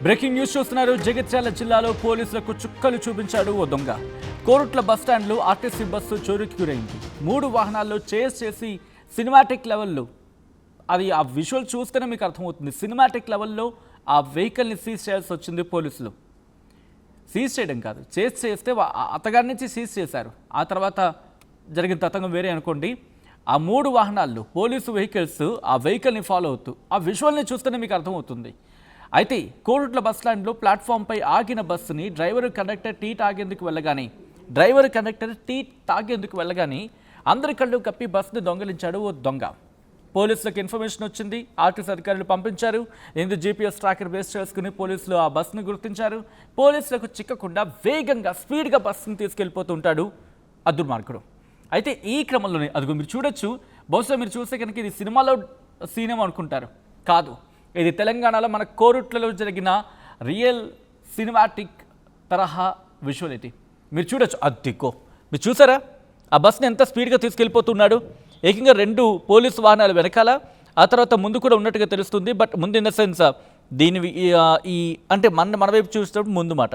Breaking news చూస్తున్నారు. జగిత్యాల జిల్లాలో పోలీసులకు చుక్కలు చూపించాడు ఓ దొంగ. కోరుట్ల బస్టాండ్లో ఆర్టీసీ బస్సు చోరీకి గురైంది. 3 వాహనాల్లో చేస్ చేసి సినిమాటిక్ లెవెల్లో, అది ఆ విజువల్ చూస్తేనే మీకు అర్థమవుతుంది, సినిమాటిక్ లెవెల్లో ఆ వెహికల్ని సీజ్ చేయాల్సి వచ్చింది పోలీసులు. సీజ్ చేయడం కాదు, చేస్ చేస్తే అతగారి నుంచి సీజ్ చేశారు. ఆ తర్వాత జరిగిన తతంగం వేరే అనుకోండి. ఆ 3 వాహనాల్లో పోలీసు వెహికల్స్ ఆ వెహికల్ని ఫాలో అవుతూ ఆ విజువల్ని చూస్తేనే మీకు అర్థమవుతుంది. అయితే కోరుట్ల బస్టాండ్లో ప్లాట్ఫామ్పై ఆగిన బస్సుని డ్రైవర్ కండక్టర్ టీ తాగేందుకు వెళ్ళగానే అందరి కళ్ళు కప్పి బస్సును దొంగలించాడు ఓ దొంగ. పోలీసులకు ఇన్ఫర్మేషన్ వచ్చింది. ఆర్టీసీ అధికారులు పంపించారు. ఇందు జీపీఎస్ ట్రాకర్ బేస్ చేసుకుని పోలీసులు ఆ బస్సును గుర్తించారు. పోలీసులకు చిక్కకుండా వేగంగా స్పీడ్గా బస్సును తీసుకెళ్ళిపోతుంటాడు ఆ దుర్మార్గుడు. అయితే ఈ క్రమంలోనే అదిగో మీరు చూడొచ్చు. బహుశా మీరు చూస్తే కనుక ఇది సినిమాలో సీనేమో అనుకుంటారు, కాదు, ఇది తెలంగాణలో మన కోరుట్లలో జరిగిన రియల్ సినిమాటిక్ తరహా విజువలిటీ. మీరు చూడొచ్చు. అద్దికో మీరు చూసారా ఆ బస్ని ఎంత స్పీడ్గా తీసుకెళ్ళిపోతున్నాడు. ఏకంగా 2 పోలీసు వాహనాలు వెనకాల, ఆ తర్వాత ముందు కూడా ఉన్నట్టుగా తెలుస్తుంది. బట్ ముందు ఇన్ ద సెన్స్ దీని ఈ అంటే మన వైపు చూసినప్పుడు ముందు మాట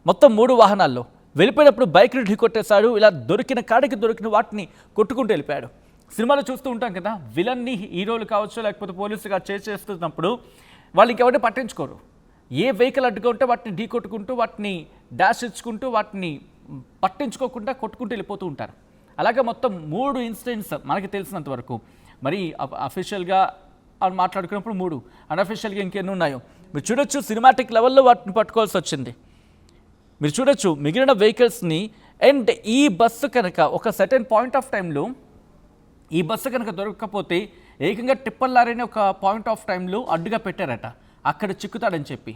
మొత్తం 3 వాహనాల్లో వెళ్ళిపోయినప్పుడు బైక్ని ఢీకొట్టేశాడు. ఇలా దొరికిన కాడికి దొరికిన వాటిని కొట్టుకుంటూ వెళ్ళిపోయాడు. సినిమాలో చూస్తూ ఉంటాం కదా, విలన్ని హీరోలు కావచ్చు లేకపోతే పోలీసులుగా చేస్తున్నప్పుడు వాళ్ళు ఇంకెవరిని పట్టించుకోరు. ఏ వెహికల్ అడ్డుగా ఉంటే వాటిని ఢీ కొట్టుకుంటూ, వాటిని డాష్ ఇచ్చుకుంటూ, వాటిని పట్టించుకోకుండా కొట్టుకుంటూ వెళ్ళిపోతూ ఉంటారు. అలాగే మొత్తం 3 ఇన్సిడెంట్స్ మనకి తెలిసినంత వరకు. మరి అఫీషియల్గా మాట్లాడుకున్నప్పుడు 3, అన్అఫీషియల్గా ఇంకెన్ని ఉన్నాయో మీరు చూడొచ్చు. సినిమాటిక్ లెవెల్లో వాటిని పట్టుకోవాల్సి వచ్చింది. మీరు చూడొచ్చు మిగిలిన వెహికల్స్ని. అండ్ ఈ బస్సు కనుక ఒక సర్టెన్ పాయింట్ ఆఫ్ టైంలో ఈ బస్సు కనుక దొరకకపోతే ఏకంగా టిప్పర్ లారీని ఒక పాయింట్ ఆఫ్ టైంలో అడ్డుగా పెట్టారట, అక్కడ చిక్కుతాడని చెప్పి.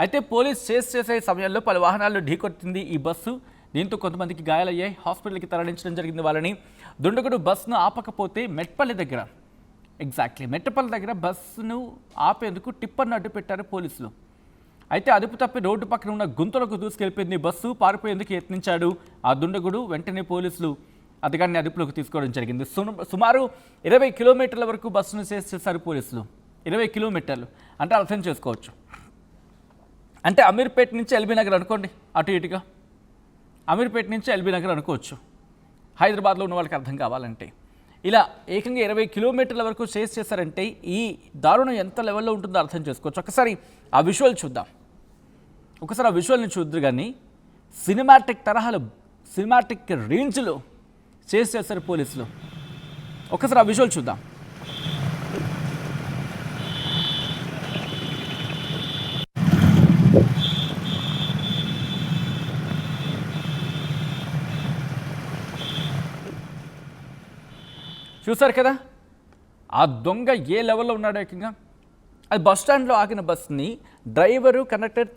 అయితే పోలీస్ చేసే సమయంలో పలు వాహనాల్లో ఢీకొట్టింది ఈ బస్సు. దీంతో కొంతమందికి గాయాలయ్యాయి. హాస్పిటల్కి తరలించడం జరిగింది వాళ్ళని. దుండగుడు బస్సును ఆపకపోతే మెట్పల్లి దగ్గర బస్సును ఆపేందుకు టిప్పర్ను అడ్డు పెట్టారు పోలీసులు. అయితే అదుపు తప్పి రోడ్డు పక్కన ఉన్న గుంతలకు దూసుకెళ్ళిపోయింది బస్సు. పారిపోయేందుకు యత్నించాడు ఆ దుండగుడు. వెంటనే పోలీసులు అతగాన్ని అదుపులోకి తీసుకోవడం జరిగింది. సుమారు 20 కిలోమీటర్ల వరకు బస్సును చేశారు పోలీసులు. 20 కిలోమీటర్లు అంటే అర్థం చేసుకోవచ్చు. అంటే అమీర్పేట నుంచి ఎల్బీ నగర్ అనుకోండి, అటు ఇటుగా అమీర్పేట నుంచి ఎల్బీ నగర్ అనుకోవచ్చు, హైదరాబాద్లో ఉన్న వాళ్ళకి అర్థం కావాలంటే. ఇలా ఏకంగా 20 కిలోమీటర్ల వరకు చేశారంటే ఈ దారుణం ఎంత లెవెల్లో ఉంటుందో అర్థం చేసుకోవచ్చు. ఒకసారి ఆ విజువల్ చూద్దాం. ఒకసారి ఆ విజువల్ని చూద్దరు కానీ సినిమాటిక్ తరహాలో, సినిమాటిక్ రేంజ్లో చేశారు పోలీసులు. ఒకసారి ఆ విజువల్ చూద్దాం. చూసారు కదా ఆ దొంగ ఏ లెవెల్లో ఉన్నాడో. ఏకంగా అది బస్ స్టాండ్లో ఆగిన బస్ని డ్రైవరు కండక్టర్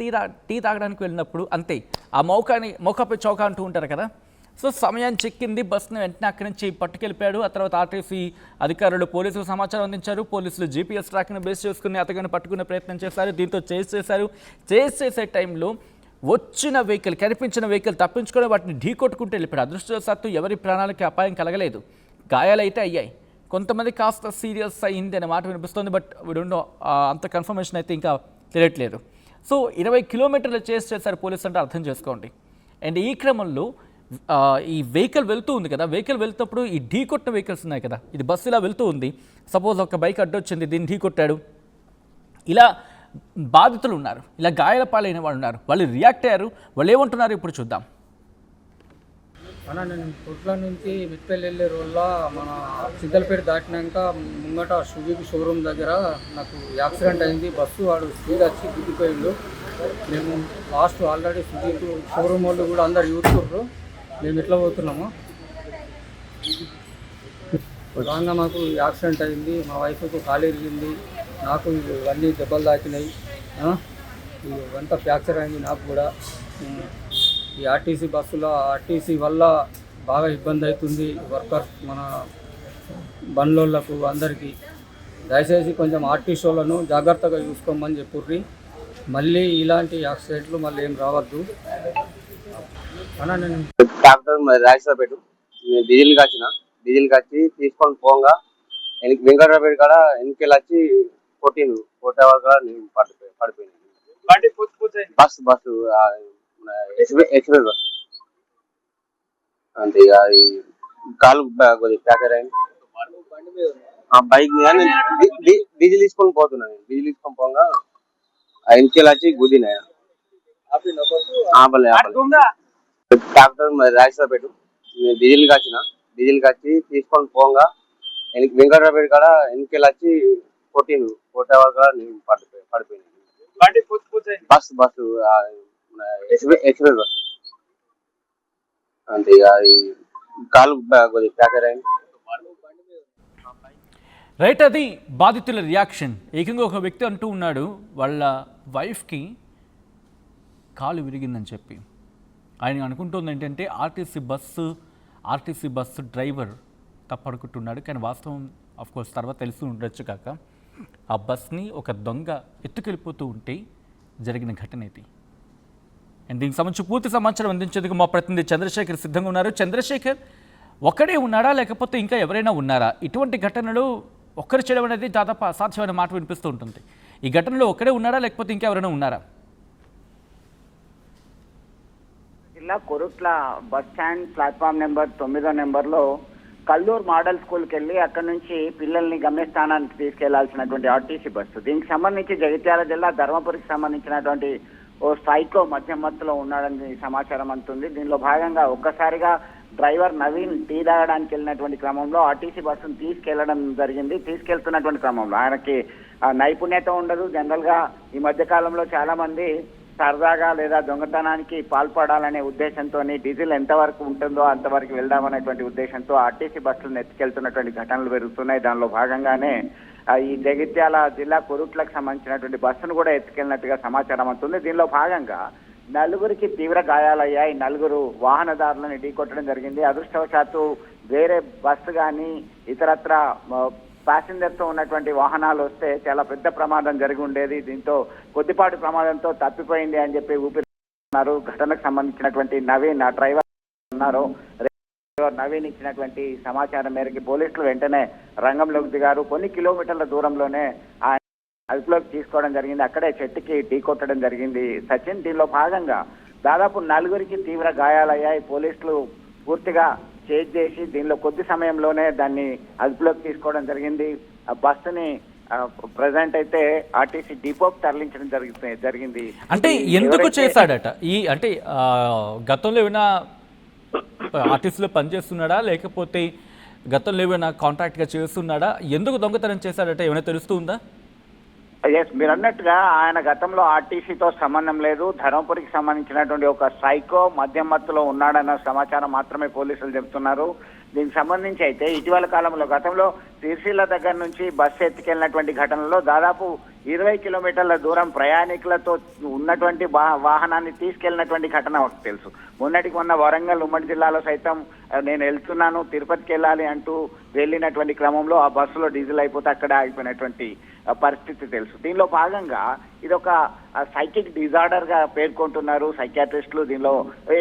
టీ తాగడానికి వెళ్ళినప్పుడు అంతే, ఆ మౌకాపై చౌకా అంటూ ఉంటారు కదా. సో సమయాన్ని చెక్కింది, బస్ని వెంటనే అక్కడి నుంచి పట్టుకెళ్ళిపోయాడు. ఆ తర్వాత ఆర్టీసీ అధికారులు పోలీసులకు సమాచారం అందించారు. పోలీసులు జీపీఎస్ ట్రాక్ని బేస్ చేసుకుని అతగాన్ని పట్టుకునే ప్రయత్నం చేశారు. దీంతో చేసే టైంలో కనిపించిన వెహికల్ తప్పించుకొని వాటిని ఢీ కొట్టుకుంటూ వెళ్ళిపోయాడు. అదృష్టవశాత్తు ఎవరి ప్రాణాలకి అపాయం కలగలేదు. గాయాలైతే అయ్యాయి. కొంతమంది కాస్త సీరియస్ అయింది అనే మాట వినిపిస్తుంది. బట్ వీడుండో అంత కన్ఫర్మేషన్ అయితే ఇంకా తెలియట్లేదు. సో 20 కిలోమీటర్లు చేశారు పోలీసు అంటే అర్థం చేసుకోండి. అండ్ ఈ క్రమంలో ఈ వెహికల్ వెళ్తూ ఉంది కదా, వెహికల్ వెళ్తున్నప్పుడు ఈ ఢీ కొట్టిన వెహికల్స్ ఉన్నాయి కదా, ఇది బస్సు ఇలా వెళ్తూ ఉంది. సపోజ్ ఒక బైక్ అడ్డొచ్చింది, దీన్ని ఢీ కొట్టాడు. ఇలా బాధితులు ఉన్నారు, ఇలా గాయాల పాలైన వాళ్ళు ఉన్నారు. వాళ్ళు రియాక్ట్ అయ్యారు. వాళ్ళు ఏమంటున్నారు ఇప్పుడు చూద్దాం. నేను కొట్ల నుంచి మిట్పల్లి వెళ్ళే రోజుల్లో మన సిద్ధలపేట దాటినాక ముంగట సుజుకి షోరూమ్ దగ్గర నాకు యాక్సిడెంట్ అయింది. బస్సు వాడు స్పీడ్ వచ్చి గుద్దిపోయిండు. మేము లాస్ట్ ఆల్రెడీ సుజుకి షోరూమ్ వాళ్ళు కూడా అందరు చూస్తుర్రు. మేము ఎట్లా పోతున్నాము రాగా మాకు యాక్సిడెంట్ అయింది. మా వైఫ్కు కాలు ఇరిగింది, నాకు ఇవన్నీ దెబ్బలు తాకినాయి, ఇవంతా ఫ్రాక్చర్ అయింది నాకు కూడా. ఈ ఆర్టీసీ బస్సులో ఆర్టీసీ వల్ల బాగా ఇబ్బంది అవుతుంది వర్కర్స్, మన బండ్లోళ్ళకు అందరికీ. దయచేసి కొంచెం ఆర్టీసీ వాళ్ళను జాగ్రత్తగా చూసుకోమని చెప్పుర్రి. మళ్ళీ ఇలాంటి యాక్సిడెంట్లు మళ్ళీ ఏం రావద్దు. నేను డాక్టర్ రాజేశ్వరపేట డీజిల్ కచ్చి తీసుకొని పోగా వెంకటరాపేట కాడ వెనకెళ్ళి వచ్చి కొట్టిండు. కొట్టే వాళ్ళ నేను పడిపోయింది. బస్సు ఎక్స్ప్రెస్ బస్సు అంతే. ఇక ఈ కాలు కొద్దిగా ఫ్రాక్చర్ అయింది. బైక్ మీద డీజిల్ తీసుకొని పోతున్నాను. డీజిల్ తీసుకొని పోగా ఇంటికి వచ్చి గుద్దిన. డాక్టర్ రాజేశ్వరపేట డీజిల్ కచ్చి తీసుకొని పోగా వెంకటరాపేట కాడ ఇంటికి వచ్చి కొట్టే వరకు నేను పడిపోయింది. బస్సు ఎక్స్ప్రెస్ బస్సు అంతే. ఇక ఈ కాలు కొద్దిగా ఫ్రాక్చర్ అయింది. రైట్, అది బాధితుల రియాక్షన్. ఏకంగా ఒక వ్యక్తి అంటూ ఉన్నాడు వాళ్ళ వైఫ్కి కాలు విరిగిందని చెప్పి. ఆయన అనుకుంటుంది ఏంటంటే ఆర్టీసీ బస్సు డ్రైవర్ తప్పడుకుంటున్నాడు. కానీ వాస్తవం ఆఫ్కోర్స్ తర్వాత తెలిసి ఉండొచ్చు కాక ఆ బస్ని ఒక దొంగ ఎత్తుకెళ్ళిపోతూ ఉంటే జరిగిన ఘటన ఇది. అండ్ దీనికి సంబంధించి పూర్తి సమాచారం అందించేందుకు మా ప్రతినిధి చంద్రశేఖర్ సిద్ధంగా ఉన్నారు. చంద్రశేఖర్, ఒక్కడే ఉన్నాడా లేకపోతే ఇంకా ఎవరైనా ఉన్నారా? ఇటువంటి ఘటనలు ఒక్కరు చేయడం అనేది దాదాపు అసాధ్యమైన మాట వినిపిస్తూ ఉంటుంది. ఈ ఘటనలో ఒక్కడే ఉన్నాడా లేకపోతే ఇంకా ఎవరైనా ఉన్నారా? జిల్లా Korutla bus stand platform number 9వ నెంబర్లో కల్లూరు మోడల్ స్కూల్కి వెళ్ళి అక్కడ నుంచి పిల్లల్ని గమ్యస్థానానికి తీసుకెళ్లాల్సినటువంటి ఆర్టీసీ బస్సు. దీనికి సంబంధించి జగిత్యాల జిల్లా ధర్మపురికి సంబంధించినటువంటి ఓ సైకో మధ్యమత్తులో ఉన్నాడని సమాచారం అందుతుంది. దీనిలో భాగంగా ఒక్కసారిగా డ్రైవర్ నవీన్ టీ తాగడానికి వెళ్ళినటువంటి క్రమంలో ఆర్టీసీ బస్సును తీసుకెళ్తున్నటువంటి క్రమంలో ఆయనకి నైపుణ్యత ఉండదు. జనరల్ గా ఈ మధ్య కాలంలో చాలా మంది సరదాగా లేదా దొంగతనానికి పాల్పడాలనే ఉద్దేశంతో డీజిల్ ఎంతవరకు ఉంటుందో అంతవరకు వెళ్దామనేటువంటి ఉద్దేశంతో ఆర్టీసీ బస్సులను ఎత్తుకెళ్తున్నటువంటి ఘటనలు పెరుగుతున్నాయి. దానిలో భాగంగానే ఈ జగిత్యాల జిల్లా కొరుట్లకు సంబంధించినటువంటి బస్సును కూడా ఎత్తుకెళ్ళినట్టుగా సమాచారం అవుతుంది. దీనిలో భాగంగా నలుగురికి తీవ్ర గాయాలయ్యాయి. నలుగురు వాహనదారులను ఢీకొట్టడం జరిగింది. అదృష్టవశాత్తు వేరే బస్సు కానీ ఇతరత్ర ప్యాసింజర్ తో ఉన్నటువంటి వాహనాలు వస్తే చాలా పెద్ద ప్రమాదం జరిగి ఉండేది. దీంతో కొద్దిపాటి ప్రమాదంతో తప్పిపోయింది అని చెప్పి ఊపిరిస్తున్నారు. ఘటనకు సంబంధించినటువంటి నవీన్ ఆ డ్రైవర్ ఉన్నారు. నవీన్ ఇచ్చినటువంటి సమాచారం మేరకు పోలీసులు వెంటనే రంగంలోకి దిగారు. కొన్ని కిలోమీటర్ల దూరంలోనే ఆయన అదుపులోకి తీసుకోవడం జరిగింది. అక్కడే చెట్టుకి ఢీకొట్టడం జరిగింది. సచిన్, దీనిలో భాగంగా దాదాపు నలుగురికి తీవ్ర గాయాలయ్యాయి. పోలీసులు పూర్తిగా చేజ్ చేసి దీనిలో కొద్ది సమయంలోనే దాన్ని అదుపులోకి తీసుకోవడం జరిగింది. ఆ బస్సుని ప్రజెంట్ అయితే ఆర్టీసీ డిపోకి తరలించడం జరిగింది. అంటే ఎందుకు చేశాడట అంటే గతంలో ఏమైనా ఆర్టీసీలో పనిచేస్తున్నాడా లేకపోతే గతంలో ఏమైనా కాంట్రాక్ట్గా చేస్తున్నాడా? ఎందుకు దొంగతనం చేశాడట ఏమైనా తెలుస్తుందా? ఎస్, మీరు అన్నట్టుగా ఆయన గతంలో ఆర్టీసీతో సంబంధం లేదు. ధర్మపురికి సంబంధించినటువంటి ఒక సైకో మధ్యమత్తులో ఉన్నాడన్న సమాచారం మాత్రమే పోలీసులు చెబుతున్నారు. దీనికి సంబంధించి అయితే ఇటీవల కాలంలో గతంలో సిరిసిల్ల దగ్గర నుంచి బస్సు ఎత్తుకెళ్ళినటువంటి ఘటనలో దాదాపు 20 కిలోమీటర్ల దూరం ప్రయాణికులతో ఉన్నటువంటి వాహనాన్ని తీసుకెళ్లినటువంటి ఘటన తెలుసు. మొన్న వరంగల్ ఉమ్మడి జిల్లాలో సైతం నేను వెళ్తున్నాను తిరుపతికి వెళ్ళాలి అంటూ వెళ్ళినటువంటి క్రమంలో ఆ బస్సులో డీజిల్ అయిపోతే అక్కడ ఆగిపోయినటువంటి పరిస్థితి తెలుసు. దీనిలో భాగంగా ఇది ఒక సైకిక్ డిజార్డర్ గా పేర్కొంటున్నారు సైకియాట్రిస్టులు. దీనిలో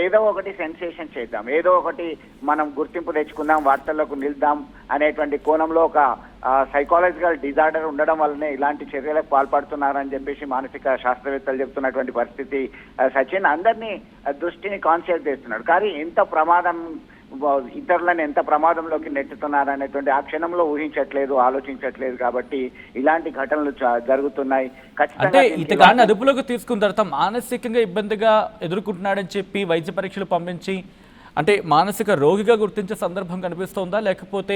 ఏదో ఒకటి సెన్సేషన్ చేద్దాం, ఏదో ఒకటి మనం గుర్తింపు తెచ్చుకుందాం, వార్తల్లోకి నిలుద్దాం అనేటువంటి కోణంలో ఒక సైకాలజికల్ డిజార్డర్ ఉండడం వల్లనే ఇలాంటి చర్యలకు పాల్పడుతున్నారని చెప్పేసి మానసిక శాస్త్రవేత్తలు చెప్తున్నటువంటి పరిస్థితి. సచిన్ అందరినీ దృష్టిని కాన్షియస్ చేస్తున్నాడు. కానీ ఎంత ప్రమాదం, ఇతరులను ఎంత ప్రమాదంలోకి నెట్టుతున్నారనేటువంటి ఆ క్షణంలో ఊహించట్లేదు, ఆలోచించట్లేదు. కాబట్టి ఇలాంటి ఘటనలు జరుగుతున్నాయి. అంటే ఇతగాన్ని అదుపులోకి తీసుకున్న తర్వాత మానసికంగా ఇబ్బందిగా ఎదుర్కొంటున్నాడని చెప్పి వైద్య పరీక్షలు పంపించి అంటే మానసిక రోగిగా గుర్తించే సందర్భం కనిపిస్తోందా లేకపోతే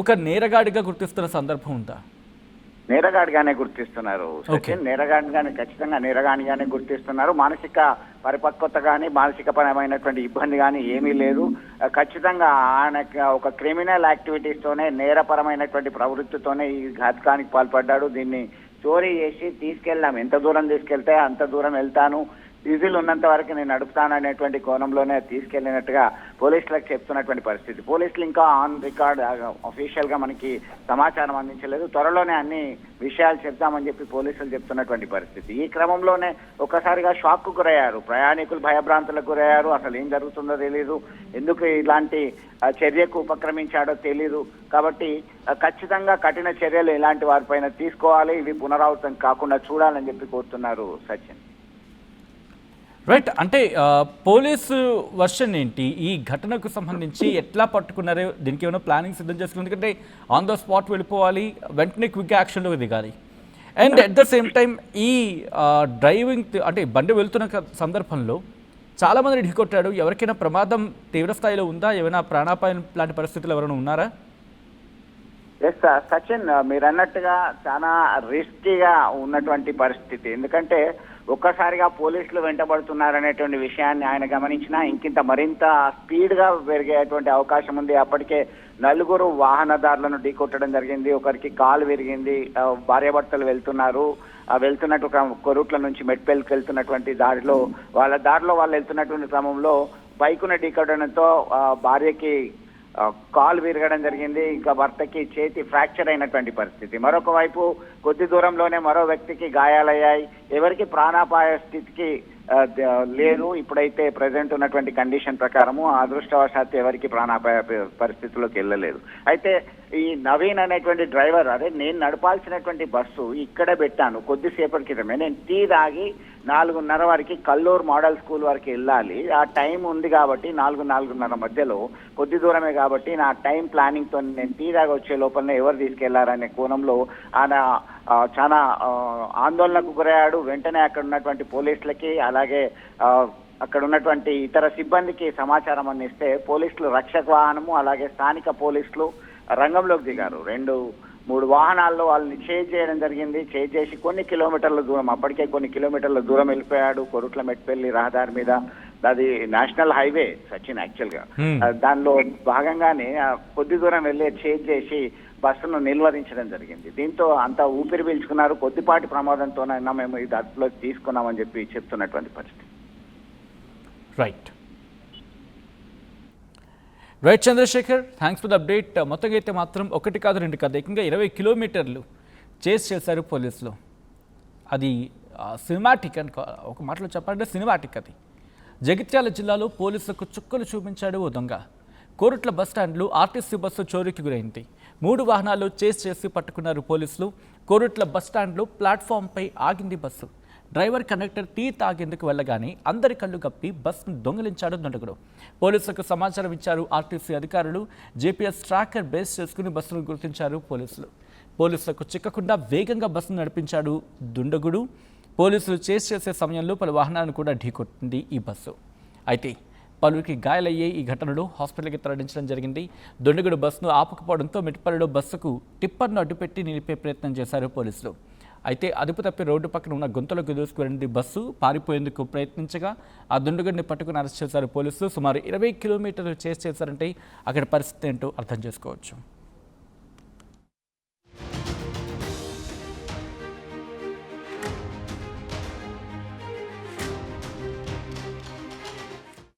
ఒక నేరగాడిగా గుర్తిస్తున్న సందర్భం ఉందా? నేరగాడిగానే గుర్తిస్తున్నారు సచిన్. నేరగాడిగానే, ఖచ్చితంగా నేరగాడిగానే గుర్తిస్తున్నారు. మానసిక పరిపక్వత కానీ మానసిక పరమైనటువంటి ఇబ్బంది కానీ ఏమీ లేదు. ఖచ్చితంగా ఆయన ఒక క్రిమినల్ యాక్టివిటీస్ తోనే, నేరపరమైనటువంటి ప్రవృత్తితోనే ఈ ఘాతకానికి పాల్పడ్డాడు. దీన్ని చోరీ చేసి తీసుకెళ్ళాం, ఎంత దూరం తీసుకెళ్తే అంత దూరం వెళ్తాను, డీజిల్ ఉన్నంత వరకు నేను నడుపుతాను అనేటువంటి కోణంలోనే తీసుకెళ్లినట్టుగా పోలీసులకు చెప్తున్నటువంటి పరిస్థితి. పోలీసులు ఇంకా ఆన్ రికార్డ్ అఫీషియల్ గా మనకి సమాచారం అందించలేదు. త్వరలోనే అన్ని విషయాలు చెప్తామని చెప్పి పోలీసులు చెప్తున్నటువంటి పరిస్థితి. ఈ క్రమంలోనే ఒక్కసారిగా షాక్ కు గురయ్యారు ప్రయాణికులు, భయభ్రాంతులకు గురయ్యారు. అసలు ఏం జరుగుతుందో తెలీదు, ఎందుకు ఇలాంటి చర్యకు ఉపక్రమించాడో తెలీదు. కాబట్టి ఖచ్చితంగా కఠిన చర్యలు ఇలాంటి వారిపైన తీసుకోవాలి, ఇవి పునరావృతం కాకుండా చూడాలని చెప్పి కోరుతున్నారు సచిన్. రైట్, అంటే పోలీసు వర్షన్ ఏంటి ఈ ఘటనకు సంబంధించి, ఎట్లా పట్టుకున్నారో దీనికి ఏమైనా ప్లానింగ్ సిద్ధం చేసుకున్నారు? ఎందుకంటే ఆన్ ద స్పాట్ వెళ్ళిపోవాలి, వెంటనే క్విక్ యాక్షన్లో దిగాలి. And at the same time ఈ డ్రైవింగ్ అంటే బండి వెళ్తున్న సందర్భంలో చాలామంది ఢీకొట్టాడు. ఎవరికైనా ప్రమాదం తీవ్ర స్థాయిలో ఉందా? ఏమైనా ప్రాణాపాయం లాంటి పరిస్థితులు ఎవరైనా ఉన్నారా? ఎస్ సచిన్, మీరు అన్నట్టుగా చాలా రిస్కీగా ఉన్నటువంటి పరిస్థితి. ఎందుకంటే ఒక్కసారిగా పోలీసులు వెంటబడుతున్నారనేటువంటి విషయాన్ని ఆయన గమనించినా ఇంకింత మరింత స్పీడ్గా పెరిగేటువంటి అవకాశం ఉంది. అప్పటికే నలుగురు వాహనదారులను ఢీకొట్టడం జరిగింది. ఒకరికి కాలు విరిగింది. భార్యాభర్తలు వెళ్తున్నారు. వెళ్తున్నట్టు కొరుట్ల నుంచి మెట్పల్లికి వెళ్తున్నటువంటి దారిలో వాళ్ళు వెళ్తున్నటువంటి క్రమంలో బైకును ఢీకొట్టడంతో భార్యకి కాలు విరగడం జరిగింది. ఇంకా భర్తకి చేతి ఫ్రాక్చర్ అయినటువంటి పరిస్థితి. మరొక వైపు కొద్ది దూరంలోనే మరో వ్యక్తికి గాయాలయ్యాయి. ఎవరికి ప్రాణాపాయ స్థితికి లేదు. ఇప్పుడైతే ప్రజెంట్ ఉన్నటువంటి కండిషన్ ప్రకారము అదృష్టవశాత్తు ఎవరికి ప్రాణాపాయ పరిస్థితుల్లోకి వెళ్ళలేదు. అయితే ఈ నవీన్ అనేటువంటి డ్రైవర్, అదే నేను నడపాల్సినటువంటి బస్సు ఇక్కడే పెట్టాను కొద్దిసేపటి క్రితమే, నేను టీ తాగి 4:30 వరకు కల్లూరు మోడల్ స్కూల్ వరకు వెళ్ళాలి. ఆ టైం ఉంది కాబట్టి 4-4:30 మధ్యలో కొద్ది దూరమే కాబట్టి నా టైం ప్లానింగ్తో నేను టీ తాగి వచ్చే లోపలనే ఎవరు తీసుకెళ్లారనే కోణంలో ఆయన చాలా ఆందోళనకు గురయ్యాడు. వెంటనే అక్కడ ఉన్నటువంటి పోలీసులకి అలాగే అక్కడ ఉన్నటువంటి ఇతర సిబ్బందికి సమాచారం అందిస్తే పోలీసులు రక్షక వాహనము అలాగే స్థానిక పోలీసులు రంగంలోకి దిగారు. 2-3 వాహనాల్లో వాళ్ళని చేజ్ చేయడం జరిగింది. చేజ్ చేసి కొన్ని కిలోమీటర్ల దూరం, అప్పటికే కొన్ని కిలోమీటర్ల దూరం వెళ్ళిపోయాడు. కొరుట్ల మెట్పల్లి రహదారి మీద, అది నేషనల్ హైవే సచిన్ యాక్చువల్గా. దానిలో భాగంగానే కొద్ది దూరం వెళ్ళి చేజ్ చేసి బస్సును నిలువరించడం జరిగింది. దీంతో అంతా ఊపిరి పీల్చుకున్నారు. కొద్దిపాటి ప్రమాదంతోనైనా మేము ఇది అదుపులోకి తీసుకున్నామని చెప్పి చెప్తున్నటువంటి పరిస్థితి. Right Chandrashekar, thanks for the update. మొత్తంగా అయితే మాత్రం 1 కాదు 2 కాదు, ఏకంగా 20 కిలోమీటర్లు చేస్ చేశారు పోలీసులు. అది సినిమాటిక్ అని ఒక మాటలో చెప్పాలంటే సినిమాటిక్. అది జగిత్యాల జిల్లాలో పోలీసులకు చుక్కలు చూపించాడు ఓ దొంగ. కోరుట్ల బస్టాండ్లో ఆర్టీసీ బస్సు చోరీకి గురైంది. 3 వాహనాలు చేస్ చేసి పట్టుకున్నారు పోలీసులు. కోరుట్ల బస్టాండ్లో ప్లాట్ఫామ్పై ఆగింది బస్సు. డ్రైవర్ కండక్టర్ టీ తాగేందుకు వెళ్ళగానే అందరి కళ్ళు కప్పి బస్సును దొంగిలించాడు దుండగుడు. పోలీసులకు సమాచారం ఇచ్చారు ఆర్టీసీ అధికారులు. జీపీఎస్ ట్రాకర్ బేస్ చేసుకుని బస్సును గుర్తించారు పోలీసులు. పోలీసులకు చిక్కకుండా వేగంగా బస్సును నడిపించాడు దుండగుడు. పోలీసులు చేస్ చేసే సమయంలో పలు వాహనాలను కూడా ఢీకొట్టింది ఈ బస్సు. అయితే పలువురికి గాయాలయ్యే ఈ ఘటనలో హాస్పిటల్కి తరలించడం జరిగింది. దుండగుడు బస్సును ఆపకపోవడంతో మెట్పల్లిలో బస్సుకు టిప్పర్ను అడ్డుపెట్టి నిలిపే ప్రయత్నం చేశారు పోలీసులు. అయితే అదుపు తప్పి రోడ్డు పక్కన ఉన్న గుంతలోకి దూసుకువెళ్ళింది బస్సు. పారిపోయేందుకు ప్రయత్నించగా ఆ దుండగుడిని పట్టుకుని అరెస్ట్ చేశారు పోలీసులు. సుమారు 20 కిలోమీటర్లు చేస్ చేశారంటే అక్కడ పరిస్థితి ఏంటో అర్థం చేసుకోవచ్చు.